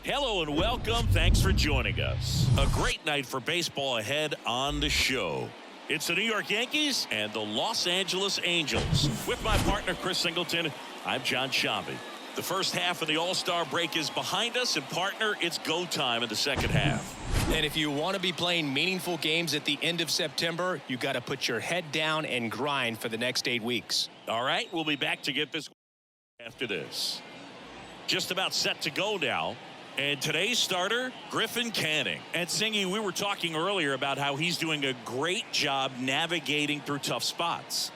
Hello and welcome. Thanks for joining us. A great night for baseball ahead on the show. It's the New York Yankees and the Los Angeles Angels. With my partner, Chris Singleton, I'm John Shambi. The first half of the All-Star break is behind us, and partner, it's go time in the second half. And if you want to be playing meaningful games at the end of September, you got to put your head down and grind for the next 8 weeks. All right, we'll be back to get this after this. Just about set to go now. And today's starter, Griffin Canning. And Singy, we were talking earlier about how he's doing a great job navigating through tough spots.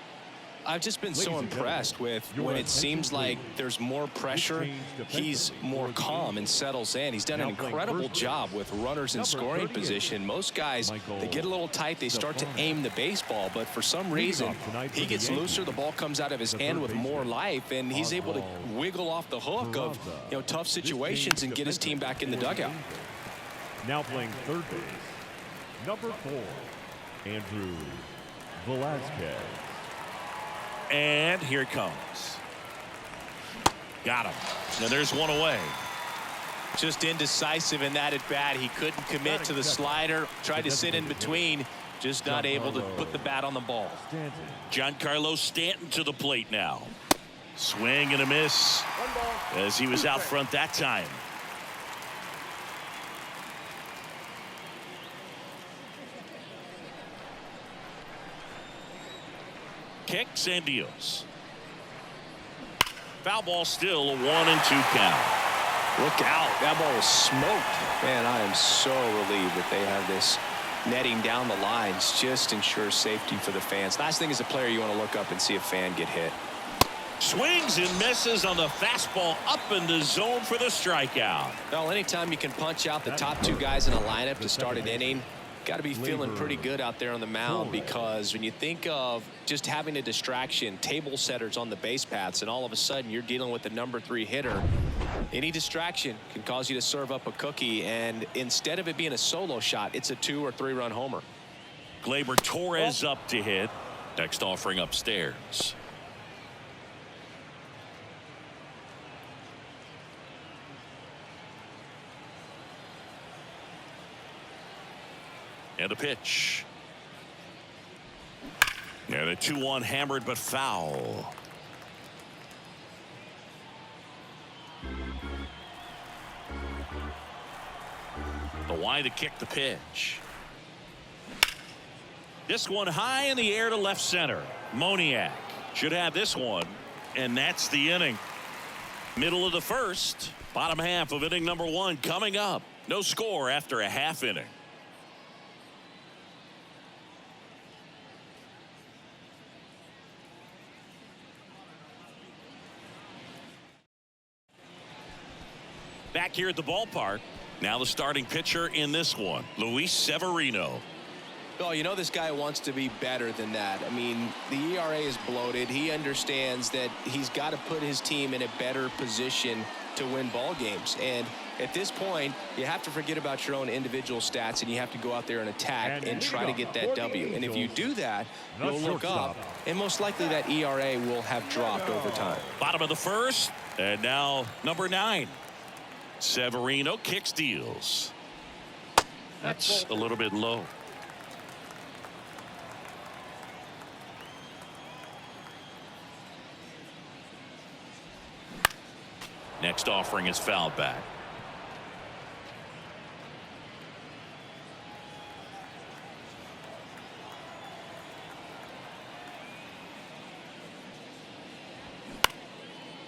I've just been so impressed with when it seems like there's more pressure, he's more calm and settles in. He's done an incredible job with runners in scoring position. Most guys, they get a little tight, they start to aim the baseball, but for some reason, he gets looser, the ball comes out of his hand with more life, and he's able to wiggle off the hook of tough situations and get his team back in the dugout. Now playing third base, number 4, Andrew Velazquez. And here it comes. Got him. Now there's one away. Just indecisive in that at bat. He couldn't commit to the slider. Tried to sit in between. Just not able to put the bat on the ball. Giancarlo Stanton to the plate now. Swing and a miss as he was out front that time. Kicks and deals. Foul ball, still a 1-2 count. Look out. That ball was smoked. Man, I am so relieved that they have this netting down the lines. Just ensures safety for the fans. Last thing as a player, you want to look up and see a fan get hit. Swings and misses on the fastball up in the zone for the strikeout. Well, anytime you can punch out the top 2 guys in a lineup to start an inning, got to be feeling pretty good out there on the mound, because when you think of just having a distraction, table setters on the base paths, and all of a sudden you're dealing with the number 3 hitter, any distraction can cause you to serve up a cookie, and instead of it being a solo shot, it's a 2 or 3 run homer. Gleyber Torres up to hit. Next offering upstairs. And a pitch. And a 2-1 hammered but foul. The wide to kick the pitch. This one high in the air to left center. Moniak should have this one, and that's the inning. Middle of the first, bottom half of inning number 1 coming up. No score after a half inning. Back here at the ballpark. Now the starting pitcher in this one, Luis Severino. Oh, you know this guy wants to be better than that. I mean, the ERA is bloated. He understands that he's got to put his team in a better position to win ball games. And at this point, you have to forget about your own individual stats, and you have to go out there and attack and try to get that W. And if you do that, you'll look up, and most likely that ERA will have dropped over time. Bottom of the first, and now number 9. Severino kicks, deals. That's a little bit low. Next offering is fouled back.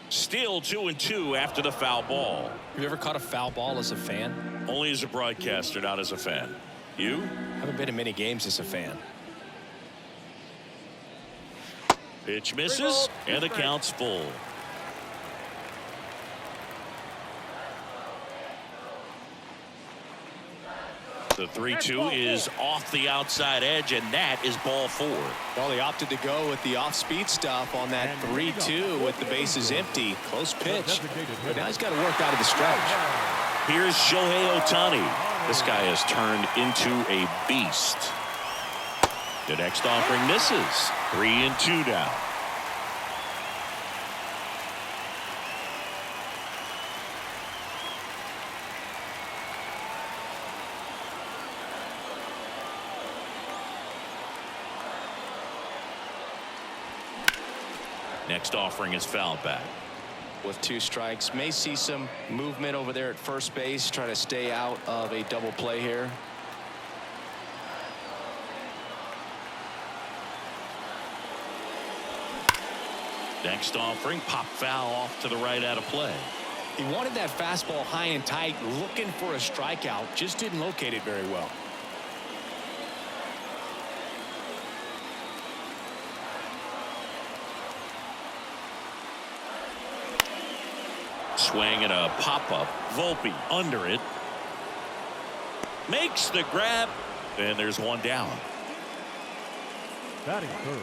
Still 2-2 after the foul ball. Have you ever caught a foul ball as a fan? Only as a broadcaster, not as a fan. You? Haven't been in many games as a fan. Pitch misses, and the count's full. The 3-2 is off the outside edge, and that is ball 4. Well, they opted to go with the off-speed stuff on that 3-2 with the bases empty. Close pitch, but now he's got to work out of the stretch. Here's Shohei Ohtani. This guy has turned into a beast. The next offering misses. 3-2 now. Next offering is foul back. With 2 strikes, may see some movement over there at first base, try to stay out of a double play here. Next offering, pop foul off to the right out of play. He wanted that fastball high and tight, looking for a strikeout, just didn't locate it very well. Swing and a pop-up. Volpe under it. Makes the grab. And there's one down. Batting third,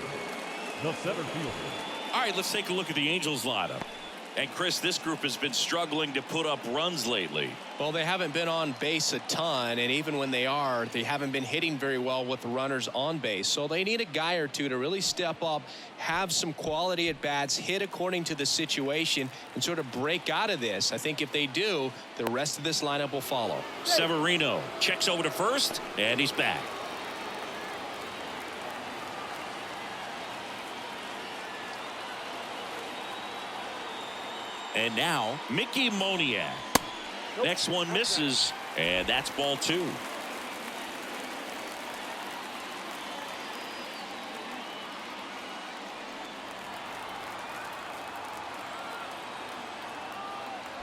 the center fielder. All right, let's take a look at the Angels lineup. And Chris, this group has been struggling to put up runs lately. Well, they haven't been on base a ton, and even when they are, they haven't been hitting very well with runners on base. So they need a guy or two to really step up, have some quality at bats, hit according to the situation, and sort of break out of this. I think if they do, the rest of this lineup will follow. Severino checks over to first, and he's back. And now Mickey Moniak. Next one misses, and that's ball 2.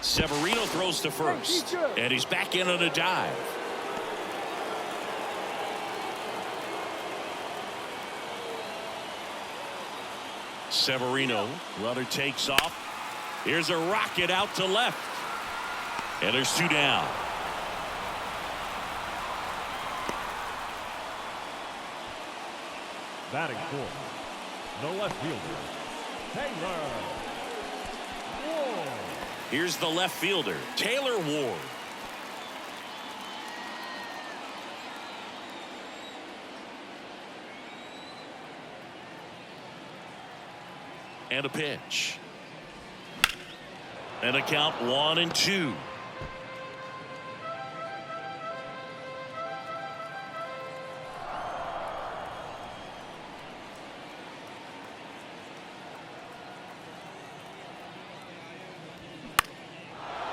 Severino throws to first, and he's back in on a dive. Severino, runner takes off. Here's a rocket out to left. And there's 2 down. Batting fourth, the left fielder, Taylor Ward. Here's the left fielder, Taylor Ward. And a pitch. And a count 1-2.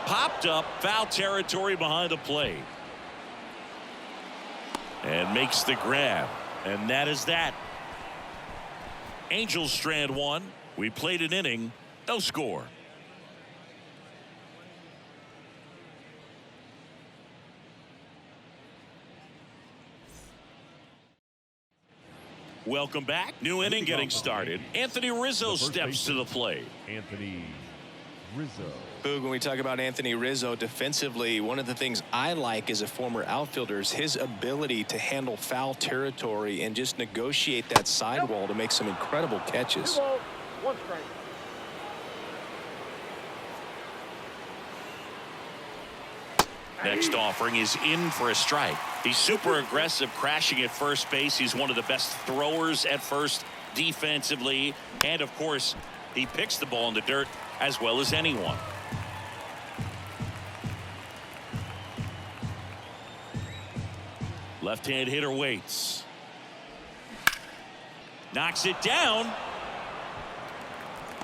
Popped up, foul territory behind the plate. And makes the grab. And that is that. Angels strand 1. We played an inning, no score. Welcome back. New inning getting started. Anthony Rizzo steps to the plate. Anthony Rizzo. Boog, when we talk about Anthony Rizzo defensively, one of the things I like as a former outfielder is his ability to handle foul territory and just negotiate that sidewall to make some incredible catches. 1 strike. Next offering is in for a strike. He's super aggressive, crashing at first base. He's one of the best throwers at first defensively. And, of course, he picks the ball in the dirt as well as anyone. Left-hand hitter waits. Knocks it down.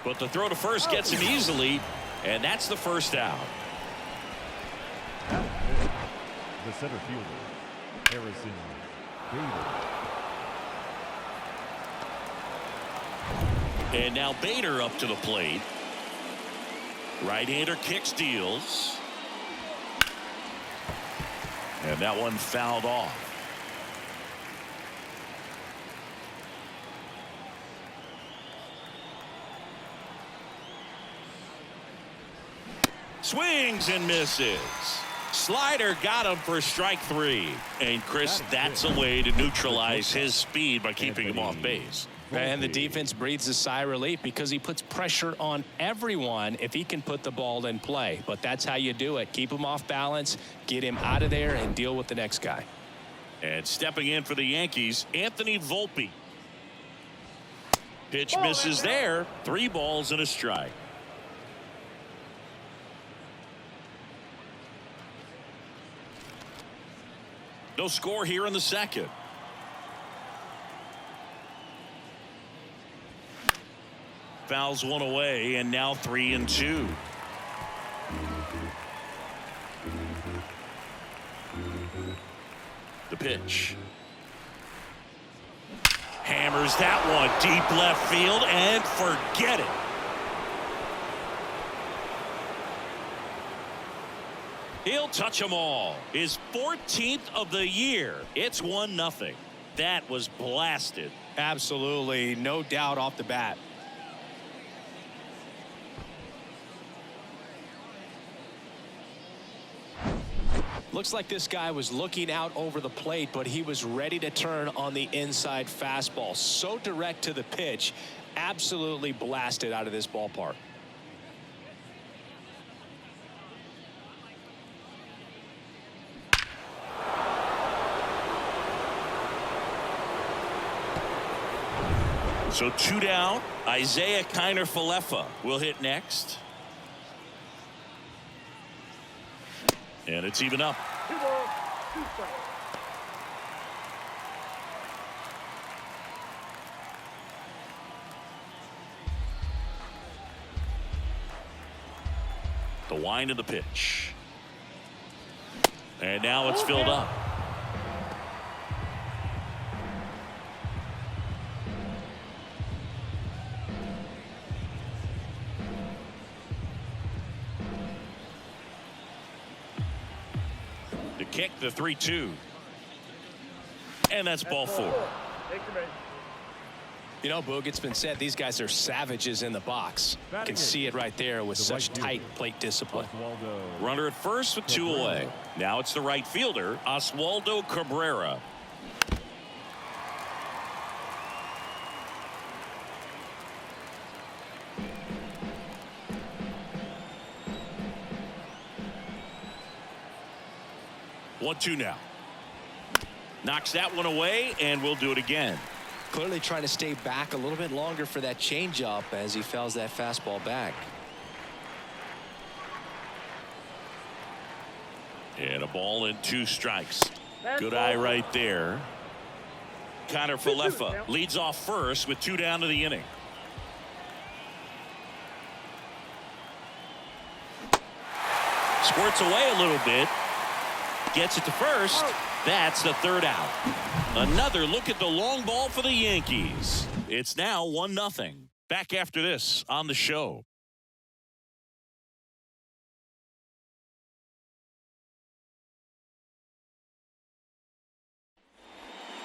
But the throw to first gets him easily. And that's the first out. The center fielder, Harrison Bader. And now Bader up to the plate. Right-hander kicks, deals. And that one fouled off. Swings and misses. Slider got him for strike 3. And Chris, that's a way to neutralize his speed by keeping him off base. And the defense breathes a sigh of relief because he puts pressure on everyone if he can put the ball in play. But that's how you do it. Keep him off balance, get him out of there, and deal with the next guy. And stepping in for the Yankees, Anthony Volpe. Pitch misses there. 3 balls and a strike. No score here in the second. Fouls one away, and now 3-2. The pitch. Hammers that one deep left field and forget it. He'll touch them all. His 14th of the year. It's 1-0. That was blasted. Absolutely, no doubt off the bat. Looks like this guy was looking out over the plate, but he was ready to turn on the inside fastball. So direct to the pitch, absolutely blasted out of this ballpark. So 2 down. Isaiah Kiner-Falefa will hit next. And it's even up. The wind of the pitch. And now it's filled up. To kick the 3-2. And that's ball 4. You know, Boog, it's been said these guys are savages in the box. You can see it right there with such tight plate discipline. Runner at first with 2 away. Now it's the right fielder, Oswaldo Cabrera. One, 2 now. Knocks that one away, and we'll do it again. Clearly trying to stay back a little bit longer for that changeup as he fouls that fastball back. And a ball and 2 strikes. Good eye right there. Kiner-Falefa leads off first with 2 down to the inning. Squirts away a little bit. Gets it to first. That's the 3rd out. Another look at the long ball for the Yankees. It's now 1-0. Back after this on the show.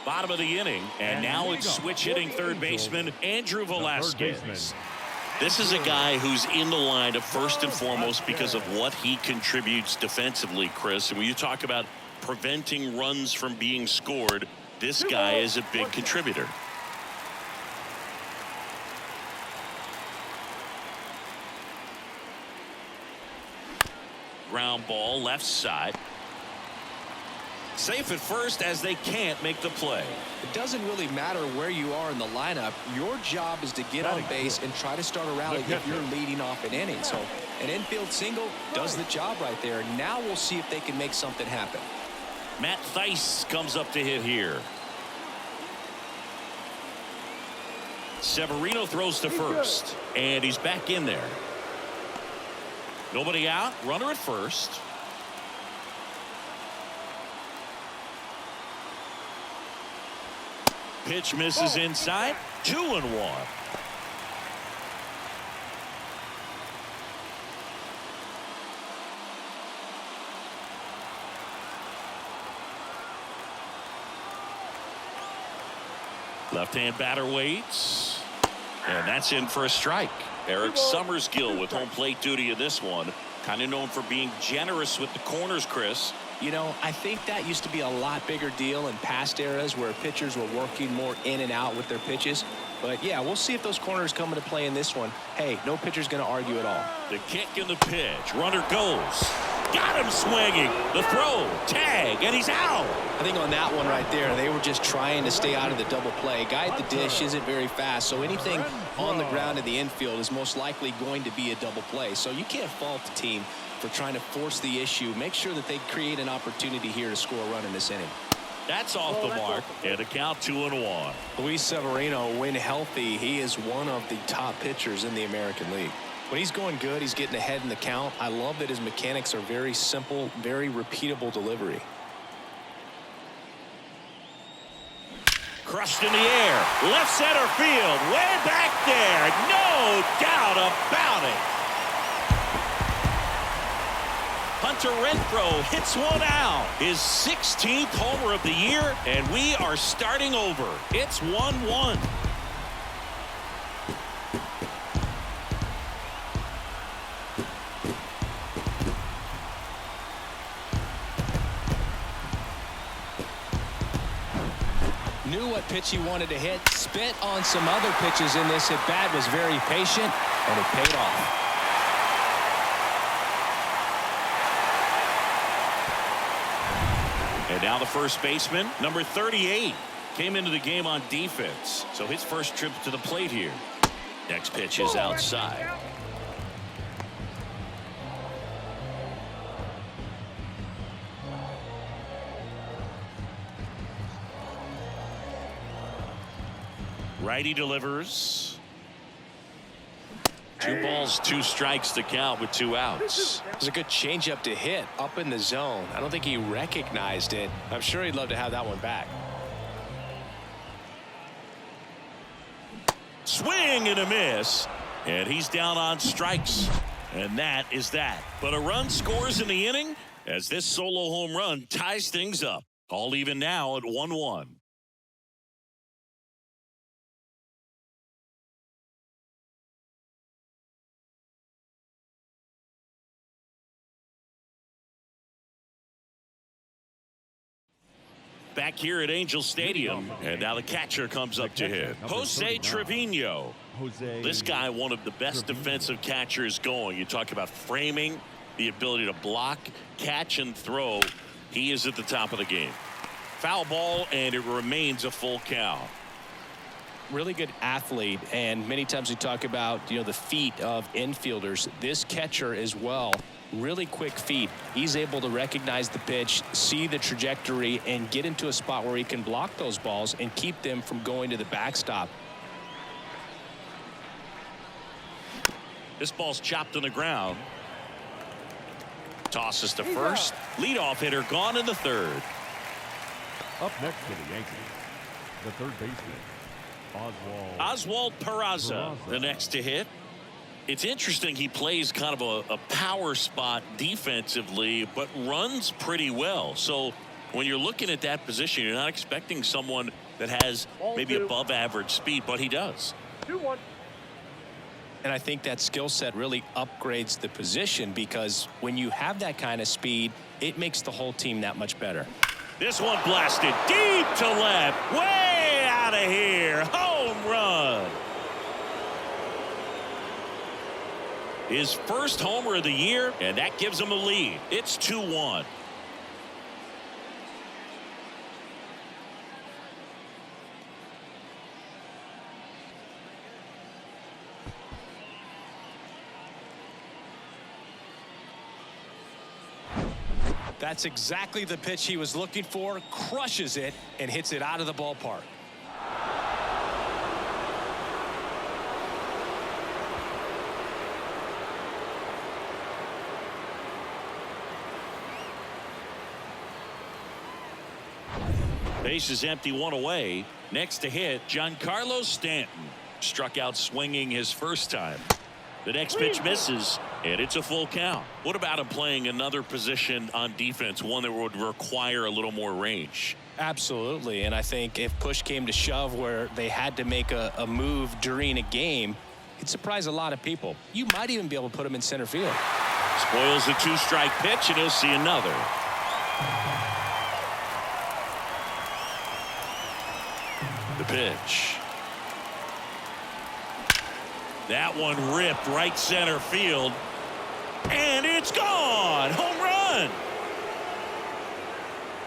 Bottom of the inning, and now it's switch hitting third baseman Andrew Velasquez. This is a guy who's in the lineup first and foremost because of what he contributes defensively, Chris. And when you talk about preventing runs from being scored, this guy is a big contributor. Ground ball left side. Safe at first as they can't make the play. It doesn't really matter where you are in the lineup. Your job is to get on base and try to start a rally if you're leading off an inning. So an infield single does the job right there. Now we'll see if they can make something happen. Matt Thaiss comes up to hit here. Severino throws to first, and he's back in there. Nobody out, runner at first. Pitch misses inside. 2-1. Left-hand batter waits. And that's in for a strike. Eric Summerskill with home plate duty in this one. Kind of known for being generous with the corners, Chris. You know, I think that used to be a lot bigger deal in past eras where pitchers were working more in and out with their pitches. But, yeah, we'll see if those corners come into play in this one. Hey, no pitcher's going to argue at all. The kick and the pitch. Runner goes. Got him swinging. The throw. Tag. And he's out. I think on that one right there, they were just trying to stay out of the double play. Guy at the dish isn't very fast, so anything on the ground in the infield is most likely going to be a double play. So you can't fault the team for trying to force the issue. Make sure that they create an opportunity here to score a run in this inning. That's off the mark, and a count 2-1. Luis Severino, when healthy, he is one of the top pitchers in the American League. When he's going good, he's getting ahead in the count. I love that his mechanics are very simple, very repeatable delivery. Crushed in the air, left center field, way back there, no doubt about it. Hunter Renfroe hits one out, his 16th homer of the year, and we are starting over. It's 1-1. Knew what pitch he wanted to hit, spit on some other pitches in this at bat, was very patient, and it paid off. And now the first baseman, number 38, came into the game on defense. So his first trip to the plate here. Next pitch is outside. Righty delivers. 2 balls, 2 strikes to count with 2 outs. It was a good changeup to hit up in the zone. I don't think he recognized it. I'm sure he'd love to have that one back. Swing and a miss. And he's down on strikes. And that is that. But a run scores in the inning as this solo home run ties things up. All even now at 1-1. Back here at Angel Stadium, and now the catcher comes up to hit. Jose Trevino. This guy, one of the best defensive catchers going. You talk about framing, the ability to block, catch, and throw. He is at the top of the game. Foul ball, and it remains a full count. Really good athlete, and many times we talk about, the feet of infielders. This catcher as well. Really quick feet. He's able to recognize the pitch, see the trajectory, and get into a spot where he can block those balls and keep them from going to the backstop. This ball's chopped on the ground. Tosses to first. Leadoff hitter gone in the third. Up next for the Yankees, the third baseman, Oswald Peraza, the next to hit. It's interesting, he plays kind of a power spot defensively, but runs pretty well. So when you're looking at that position, you're not expecting someone that has maybe above average speed, but he does. 2-1. And I think that skill set really upgrades the position, because when you have that kind of speed, it makes the whole team that much better. This one blasted deep to left, way out of here. Home run. His first homer of the year, and that gives him a lead. It's 2-1. That's exactly the pitch he was looking for. Crushes it and hits it out of the ballpark. Base is empty, 1 away. Next to hit, Giancarlo Stanton. Struck out swinging his first time. The next pitch misses, and it's a full count. What about him playing another position on defense, one that would require a little more range? Absolutely, and I think if push came to shove where they had to make a move during a game, it'd surprise a lot of people. You might even be able to put him in center field. Spoils the 2-strike pitch, and he'll see another. The pitch. That one ripped right center field. And it's gone. Home run.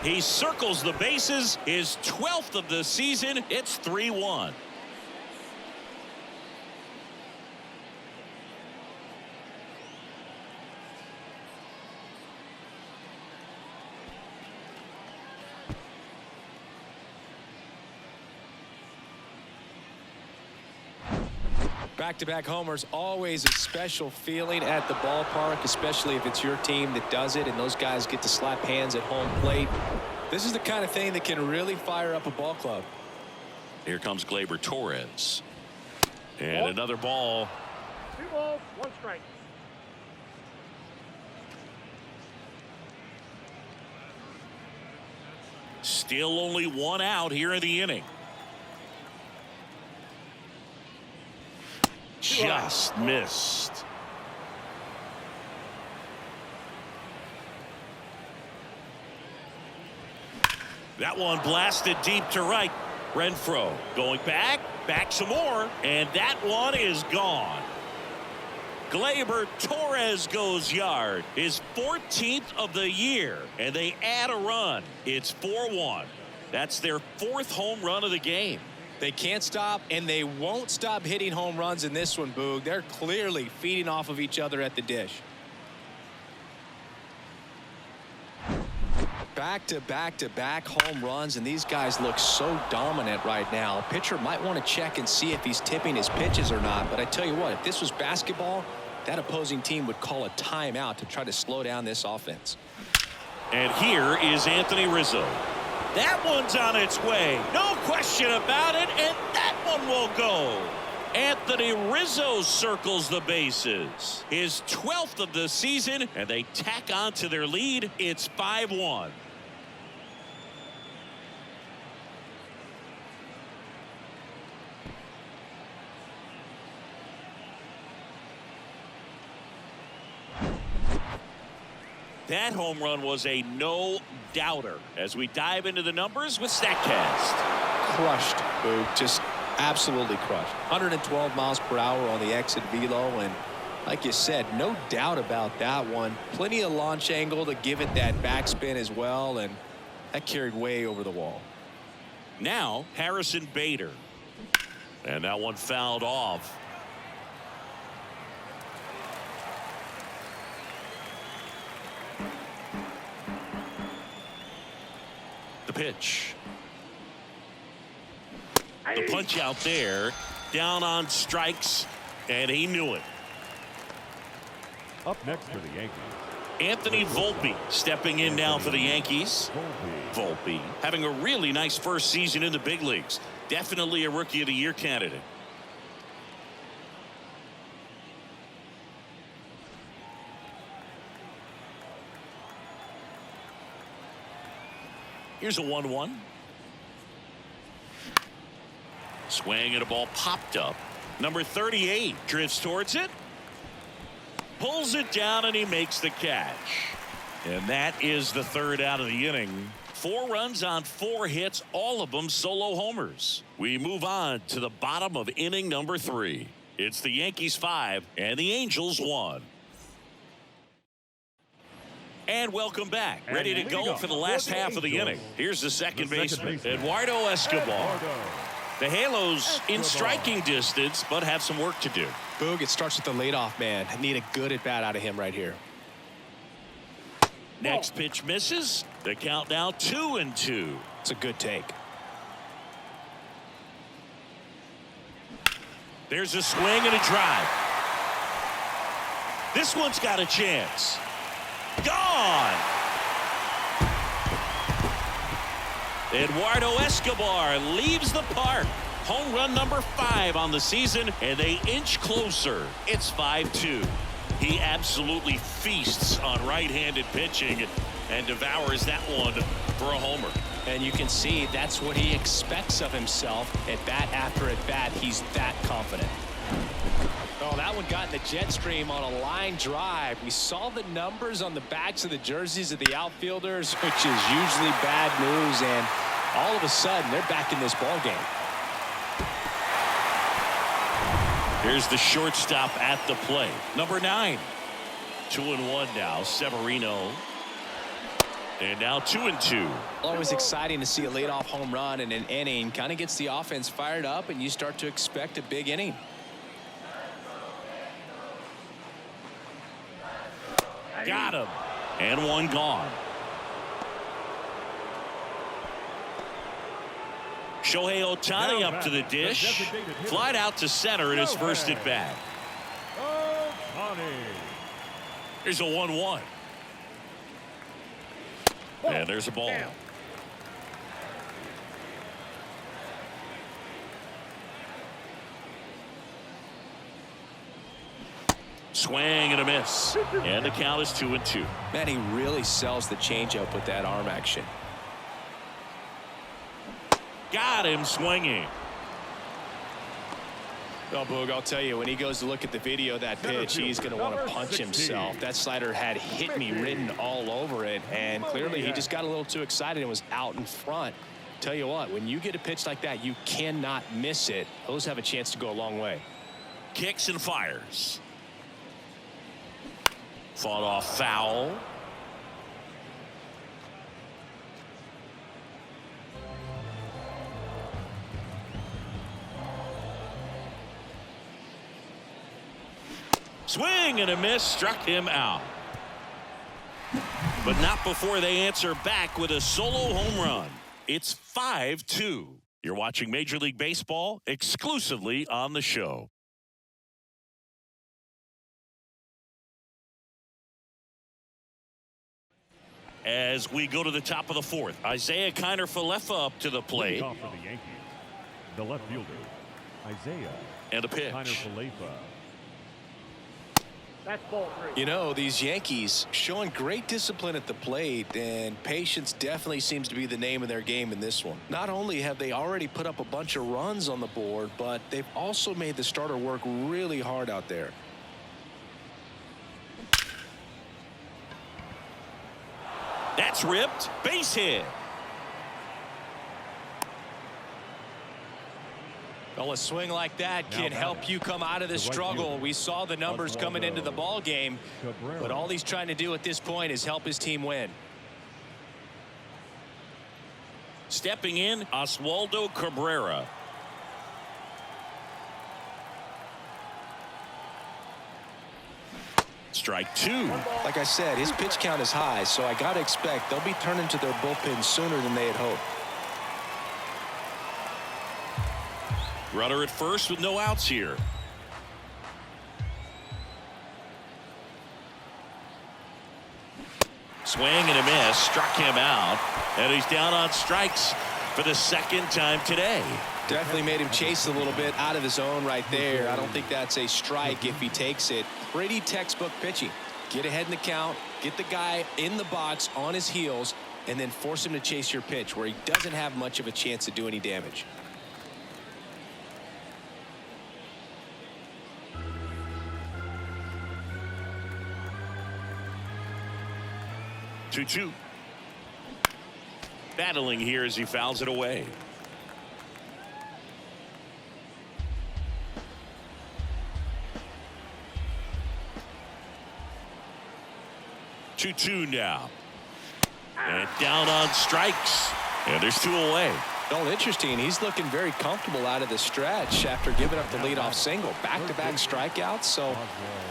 He circles the bases. His 12th of the season. It's 3-1. Back-to-back homers, always a special feeling at the ballpark, especially if it's your team that does it and those guys get to slap hands at home plate. This is the kind of thing that can really fire up a ball club. Here comes Gleyber Torres. And another ball. 2 balls, 1 strike. Still only 1 out here in the inning. Just missed. That one blasted deep to right. Renfroe going back some more, and that one is gone. Gleyber Torres goes yard, his 14th of the year, and they add a run. It's 4-1. That's their 4th home run of the game. They can't stop, and they won't stop hitting home runs in this one, Boog. They're clearly feeding off of each other at the dish. Back-to-back-to-back home runs, and these guys look so dominant right now. A pitcher might want to check and see if he's tipping his pitches or not, but I tell you what, if this was basketball, that opposing team would call a timeout to try to slow down this offense. And here is Anthony Rizzo. That one's on its way. No question about it, and that one will go. Anthony Rizzo circles the bases. His 12th of the season, and they tack on to their lead. It's 5-1. That home run was a no-doubter as we dive into the numbers with StatCast. Crushed, Boog. Just absolutely crushed. 112 miles per hour on the exit velo, and like you said, no doubt about that one. Plenty of launch angle to give it that backspin as well, and that carried way over the wall. Now Harrison Bader, and that one fouled off. The pitch. The punch out there, down on strikes, and he knew it. Up next for the Yankees, Anthony Volpe stepping in now for the Yankees. Volpe having a really nice first season in the big leagues. Definitely a Rookie of the Year candidate. Here's a 1-1. Swing and a ball popped up. Number 38 drifts towards it. Pulls it down and he makes the catch. And that is the 3rd out of the inning. 4 runs on 4 hits, all of them solo homers. We move on to the bottom of inning number 3. It's the Yankees 5 and the Angels 1. And welcome back. Ready to go for the last half of the inning. Here's the second baseman, Eduardo Escobar. The Halos in striking distance, but have some work to do. Boog, it starts with the leadoff man. I need a good at-bat out of him right here. Next pitch misses. The count now 2-2. It's a good take. There's a swing and a drive. This one's got a chance. Gone. Eduardo Escobar leaves the park. Home run number 5 on the season, and they inch closer. It's 5-2. He absolutely feasts on right-handed pitching and devours that one for a homer. And you can see that's what he expects of himself at bat after at bat. He's that confident. Oh, that one got in the jet stream on a line drive. We saw the numbers on the backs of the jerseys of the outfielders, which is usually bad news, and all of a sudden they're back in this ball game. Here's the shortstop at the plate. Number 9. 2-1 now. Severino. And now 2-2. Always exciting to see a leadoff home run in an inning. Kind of gets the offense fired up, and you start to expect a big inning. Got him. And one gone. Shohei Ohtani up to the dish. Flied out to center in his first at bat. Here's a 1-1. And there's a ball. Swing and a miss. And the count is 2-2. Man, he really sells the changeup with that arm action. Got him swinging. Oh, Boog, I'll tell you, when he goes to look at the video of that pitch, he's going to want to punch himself. That slider had hit me written all over it, and clearly he just got a little too excited and was out in front. Tell you what, when you get a pitch like that, you cannot miss it. Those have a chance to go a long way. Kicks and fires. Fought off foul. Swing and a miss, struck him out. But not before they answer back with a solo home run. It's 5-2. You're watching Major League Baseball exclusively on the show. As we go to the top of the fourth, Isaiah Kiner-Falefa up to the plate. Off for the Yankees, the left fielder, Isaiah. And a pitch. Kiner-Falefa. That's ball 3. You know, these Yankees showing great discipline at the plate, and patience definitely seems to be the name of their game in this one. Not only have they already put up a bunch of runs on the board, but they've also made the starter work really hard out there. That's ripped. Base hit. Well, a swing like that can help you come out of the struggle. We saw the numbers coming into the ball game, but all he's trying to do at this point is help his team win. Stepping in, Oswaldo Cabrera. Strike 2. Like I said, his pitch count is high, so I got to expect they'll be turning to their bullpen sooner than they had hoped. Runner at first with no outs here. Swing and a miss, struck him out, and he's down on strikes for the second time today. Definitely made him chase a little bit out of his own right there. I don't think that's a strike if he takes it. Pretty textbook pitching. Get ahead in the count, get the guy in the box on his heels, and then force him to chase your pitch where he doesn't have much of a chance to do any damage. Two. Battling here as he fouls it away. 2-2 now. And down on strikes. And there's 2 away. Well, interesting. He's looking very comfortable out of the stretch after giving up the leadoff single. Back-to-back strikeouts, so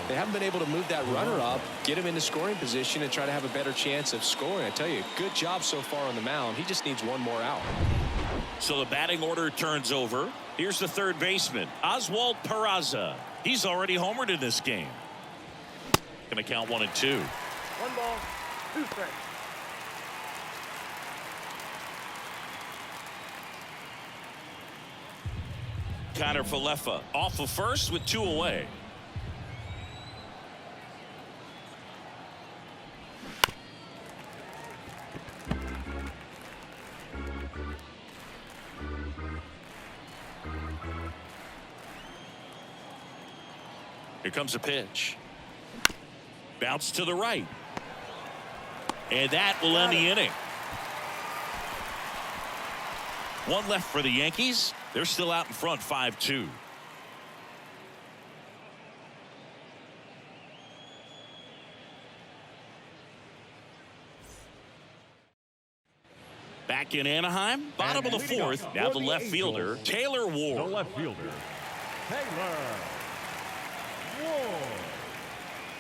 they haven't been able to move that runner up, get him into scoring position, and try to have a better chance of scoring. I tell you, good job so far on the mound. He just needs one more out. So the batting order turns over. Here's the third baseman, Oswald Peraza. He's already homered in this game. Going to count 1 and 2. 1 ball, 2 strikes. Kiner-Falefa off of first with 2 away. Here comes a pitch. Bounce to the right. And that will end the inning. 1 left for the Yankees. They're still out in front 5-2. Back in Anaheim, bottom of the fourth. Now the left fielder, Taylor The Ward. left fielder, Taylor Ward.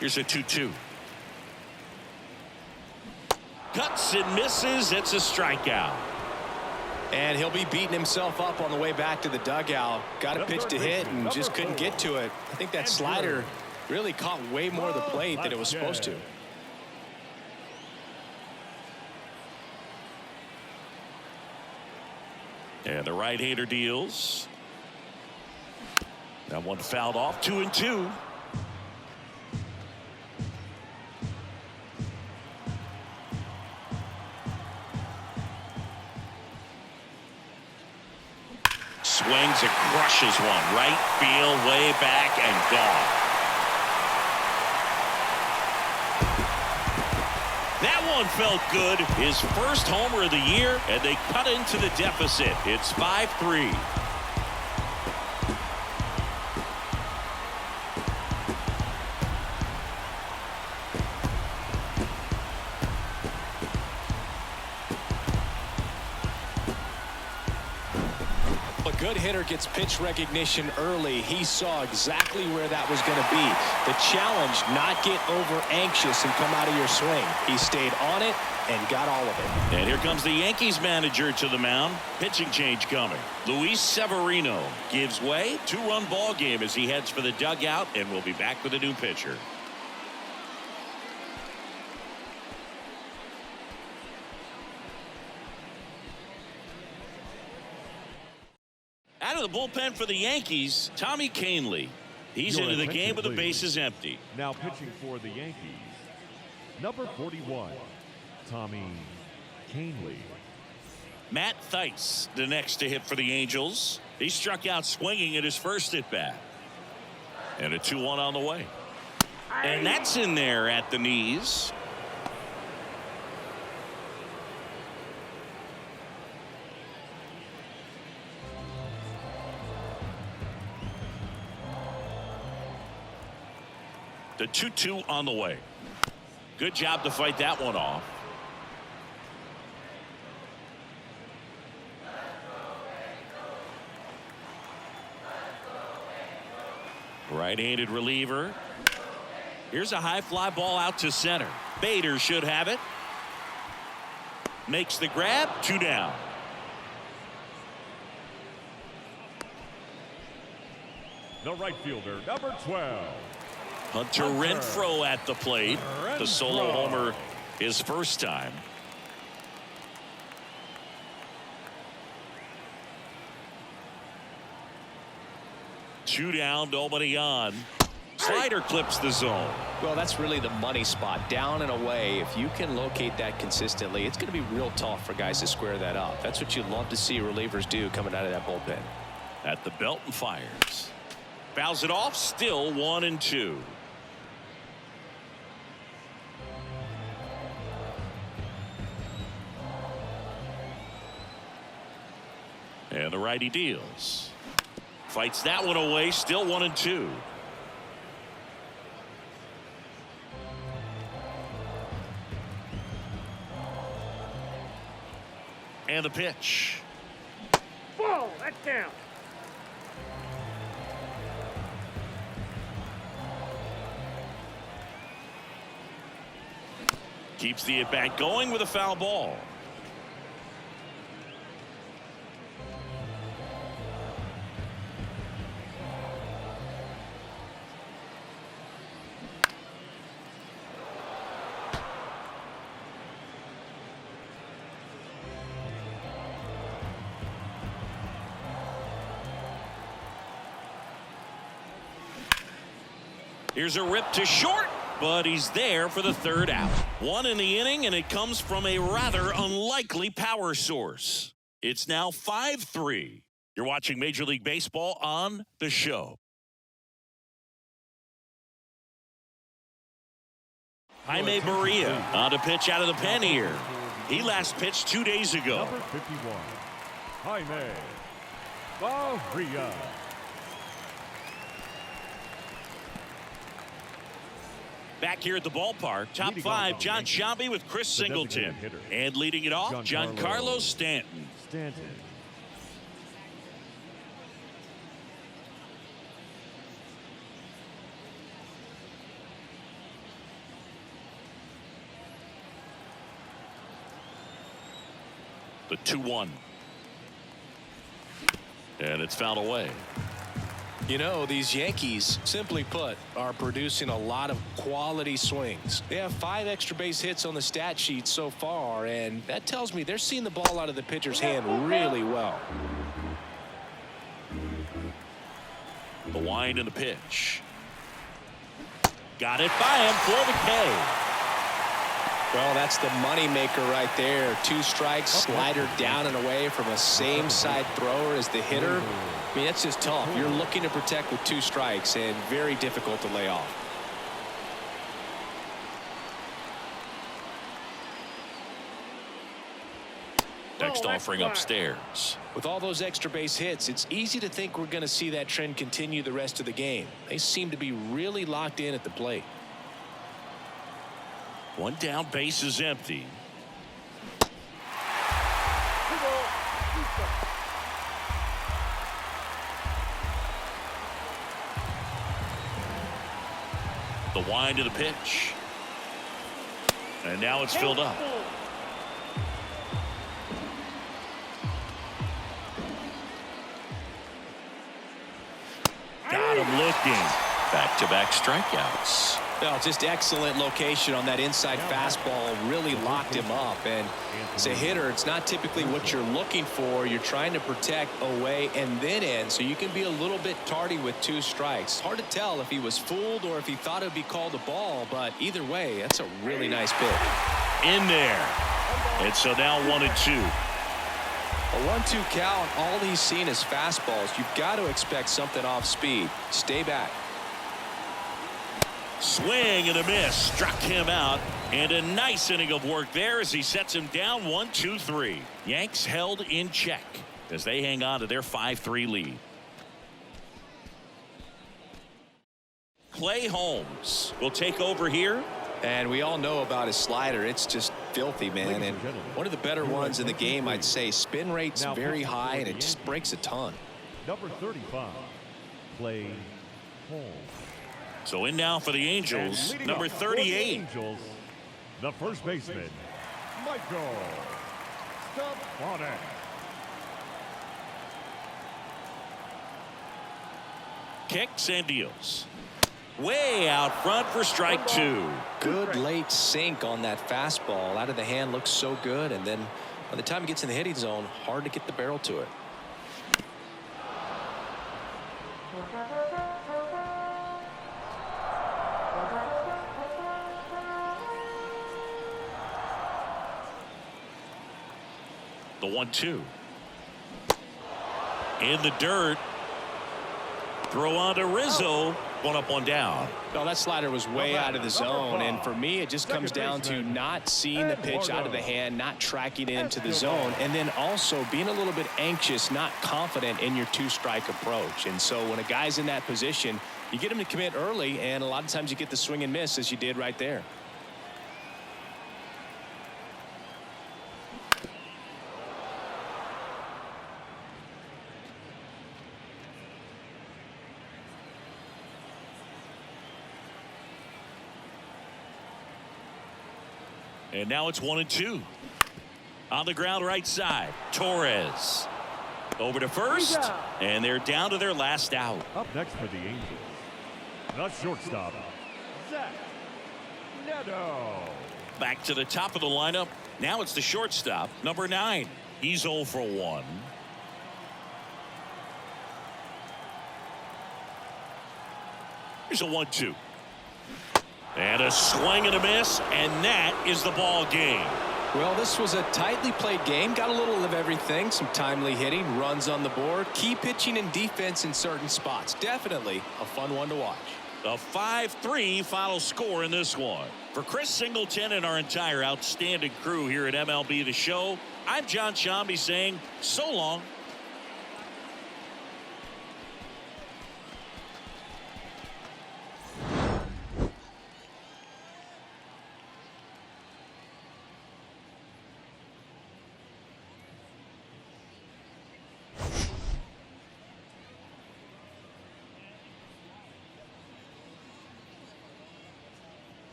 Here's a 2-2. Cuts and misses. It's a strikeout. And he'll be beating himself up on the way back to the dugout. Got a pitch to hit and just couldn't get to it. I think that slider really caught way more of the plate than it was supposed to. And the right-hander deals. That one fouled off. 2-2. Swings and crushes one. Right field, way back, and gone. That one felt good. His first homer of the year, and they cut into the deficit. It's 5-3. A good hitter gets pitch recognition early. He saw exactly where that was going to be. The challenge, not get over anxious and come out of your swing. He stayed on it and got all of it. And here comes the Yankees manager to the mound. Pitching change coming. Luis Severino gives way. 2-run ball game as he heads for the dugout, and we'll be back with a new pitcher. Out of the bullpen for the Yankees, Tommy Kahnle. He's into the game with the bases empty. Now pitching for the Yankees, number 41, Tommy Kahnle. Matt Thaiss, the next to hit for the Angels. He struck out swinging at his first at bat. And a 2-1 on the way. And that's in there at the knees. The 2-2 on the way. Good job to fight that one off. Right-handed reliever. Here's a high fly ball out to center. Bader should have it. Makes the grab. 2 down. The right fielder, number 12. Hunter Renfroe at the plate. The solo homer his first time. Two down, nobody on. Slider clips the zone. Well, that's really the money spot. Down and away. If you can locate that consistently, it's going to be real tough for guys to square that up. That's what you'd love to see relievers do coming out of that bullpen. At the belt and fires. Fouls it off. Still 1-2. And the righty deals. Fights that one away. Still 1-2. And the pitch. Ball, that's down. Keeps the at-bat going with a foul ball. Here's a rip to short, but he's there for the third out. One in the inning, and it comes from a rather unlikely power source. It's now 5-3. You're watching Major League Baseball on The Show. Jaime Barria on to pitch out of the pen here. He last pitched 2 days ago. Number 51, Jaime Barria. Back here at the ballpark, top five, John Sciambi with Chris Singleton. And leading it off, Giancarlo Stanton. The 2-1. And it's fouled away. You know, these Yankees, simply put, are producing a lot of quality swings. They have 5 extra base hits on the stat sheet so far, and that tells me they're seeing the ball out of the pitcher's hand really well. The wind and the pitch. Got it by him for the K. Well, that's the money maker right there. 2 strikes, slider down and away from a same side thrower as the hitter. I mean, that's just tough. You're looking to protect with 2 strikes and very difficult to lay off. Next offering upstairs. With all those extra base hits, it's easy to think we're going to see that trend continue the rest of the game. They seem to be really locked in at the plate. 1 down, base is empty. The wind of the pitch. And now it's filled up. Got him looking. Back-to-back strikeouts. Well, just excellent location on that inside fastball. Really locked him up. And as a hitter, it's not typically what you're looking for. You're trying to protect away and then in, so you can be a little bit tardy with 2 strikes. Hard to tell if he was fooled or if he thought it would be called a ball, but either way, that's a really nice pitch. In there. And so now 1-2. A 1-2 count, all he's seen is fastballs. You've got to expect something off speed. Stay back. Swing and a miss. Struck him out. And a nice inning of work there as he sets him down 1-2-3. Yanks held in check as they hang on to their 5-3 lead. Clay Holmes will take over here. And we all know about his slider. It's just filthy, man. And one of the better ones in the game, I'd say. Spin rate's very high, and it just breaks a ton. Number 35, Clay Holmes. So in now for the Angels, number 38. Angels, the first baseman, Michael Stephanek. Kicks and deals. Way out front for strike 2. Good late sink on that fastball. Out of the hand, looks so good. And then by the time it gets in the hitting zone, hard to get the barrel to it. The 1-2. In the dirt. Throw on to Rizzo. 1 up, 1 down. Well, that slider was way out of the zone, and for me, it just comes down to not seeing the pitch out of the hand, not tracking it into the zone, and then also being a little bit anxious, not confident in your 2-strike approach. And so when a guy's in that position, you get him to commit early, and a lot of times you get the swing and miss, as you did right there. And now it's 1-2. On the ground right side. Torres. Over to first. And they're down to their last out. Up next for the Angels, the shortstop, Zach Neto. Back to the top of the lineup. Now it's the shortstop, number 9. He's 0 for 1. Here's a 1-2. And a swing and a miss, and that is the ball game. Well, this was a tightly played game. Got a little of everything. Some timely hitting, runs on the board, key pitching and defense in certain spots. Definitely a fun one to watch. A 5-3 final score in this one. For Chris Singleton and our entire outstanding crew here at MLB The Show, I'm John Shambi saying so long